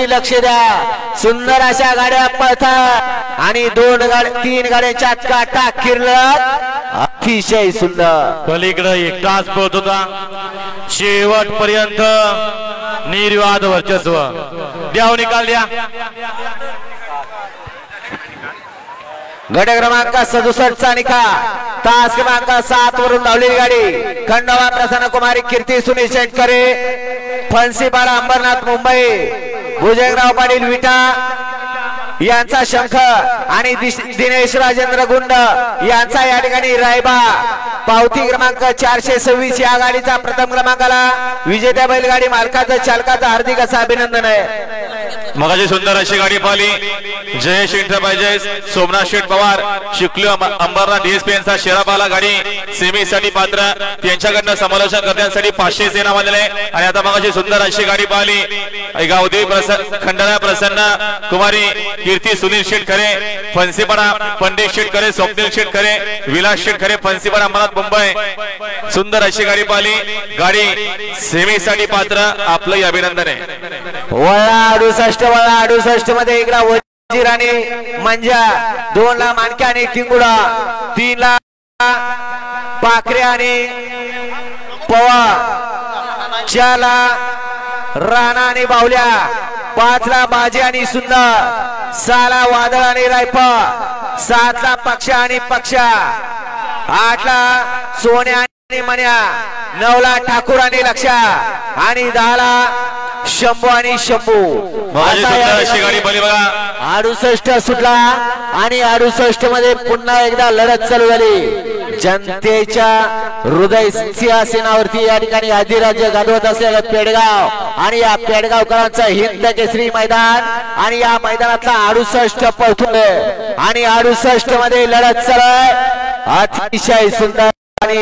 लक्ष द्या. सुंदर अशा गाड्या पळतात आणि तीन गाड्यांच्या काटा किरलत अतिशय सुंदर. पलीकडे एकटाच पळत होता शेवटपर्यंत निर्वाद वर्चस्व. द्याव निकाल द्या. गट क्रमांक 67 चा निकाल. तास क्रमांक 7 वरून धावलेली गाडी खंडोबा प्रसन्न कुमारी कीर्ती सुनील शेटकरे फणसीपाडा अंबरनाथ मुंबई भुजंगराव पाटील विटा यांचा शंख आणि दिनेश राजेंद्र गुंड यांचा या ठिकाणी रायबा. पावती क्रमांक 426 या गाडीचा प्रथम क्रमांकाला विजेत्या बैलगाडी मालकाचं चालकाचं हार्दिक असं अभिनंदन आहे. मगाची सुंदर अशी गाडी पाहिली जयेश एंटरप्राइजेस सोमनाथ शेठ पवार शिकलो अंबरनाथ डीएसपी यांचा शेरापाला गाडी सेमीसाठी पात्र त्यांच्याकडनं समालोचन करण्यासाठी 500 सेना बांधले. आणि आता मगाची सुंदर अशी गाडी पाहिली गावदेवी खंडना प्रसन्न कुमारी कीर्ती सुनील शेटकरे फणसीपाडा पंडित शेटकरे स्वप्नील शेटकरे विलास शेटकरे फणसीपाडा अंबरनाथ मुंबई. सुंदर अशी गाडी पाहिली. गाडी सेमीसाठी पात्र आपलंही अभिनंदन आहे. वळा 68 मध्ये इकडा वजीर आणि मंजा 2 ला मानक्या आणि टिंगुडा 3 ला पाखरे आणि पवा 4 ला राणा आणि बावल्या 5 ला बाजी आणि सुंदर 6 ला वादळ आणि रायफा 7 ला पक्षा आणि पक्षा 8 ला सोन्या आणि मन्या 9 ला ठाकूर आणि लक्षा आणि 10 ला शंभू आणि शंभू. अशी गाडी बघा 68 सुटला आणि 68 मध्ये पुन्हा एकदा लढत चालू झाली. जनतेच्या हृदय सिंहासनावरती या ठिकाणी अधिराज्य गाजवत असलेलं पेडगाव आणि या पेडगावकरांचं हिंद केसरी मैदान आणि या मैदानातला 68 पळतोय आणि 68 मध्ये लढत चालू आहे. अतिशय सुंदर आणि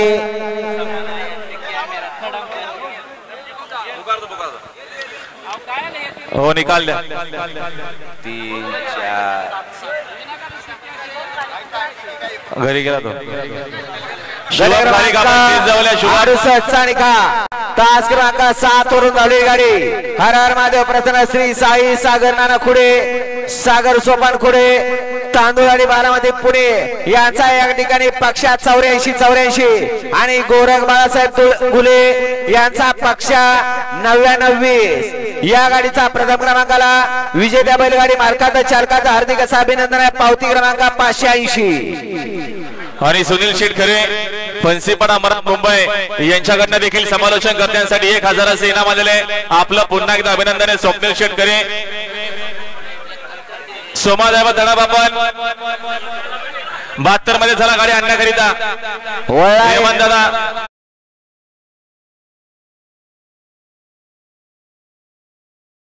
हो निकाल द्या. 3 4 घरी गेला तो. तास क्रमांक 7 वरून धावली गाडी हर हर महादेव प्रसन्न श्री साई सागर नाना खुडे सागर सोपान खुडे तांदूळवाडी बारामती पुणे यांचा या ठिकाणी पक्षा 84 आणि गोरख बाळासाहेब गुले यांचा पक्षा 99. या गाडीचा प्रथम क्रमांकाला विजेत्या बैलगाडी मालकाचं चालकाचं हार्दिक असं अभिनंदन आहे. पावती क्रमांक 580. आणि सुनील शेटकरे फणसीपाडा अंबरनाथ मुंबई यांच्याकडनं देखील समालोचन करण्यासाठी 1000 असे इनाम आलेले. आपलं पुन्हा एकदा अभिनंदन आहे स्वप्नील शेटकरे. सोमादेव धडाबापन 72 मध्ये झाला गाडी आणण्याकरिता. दादा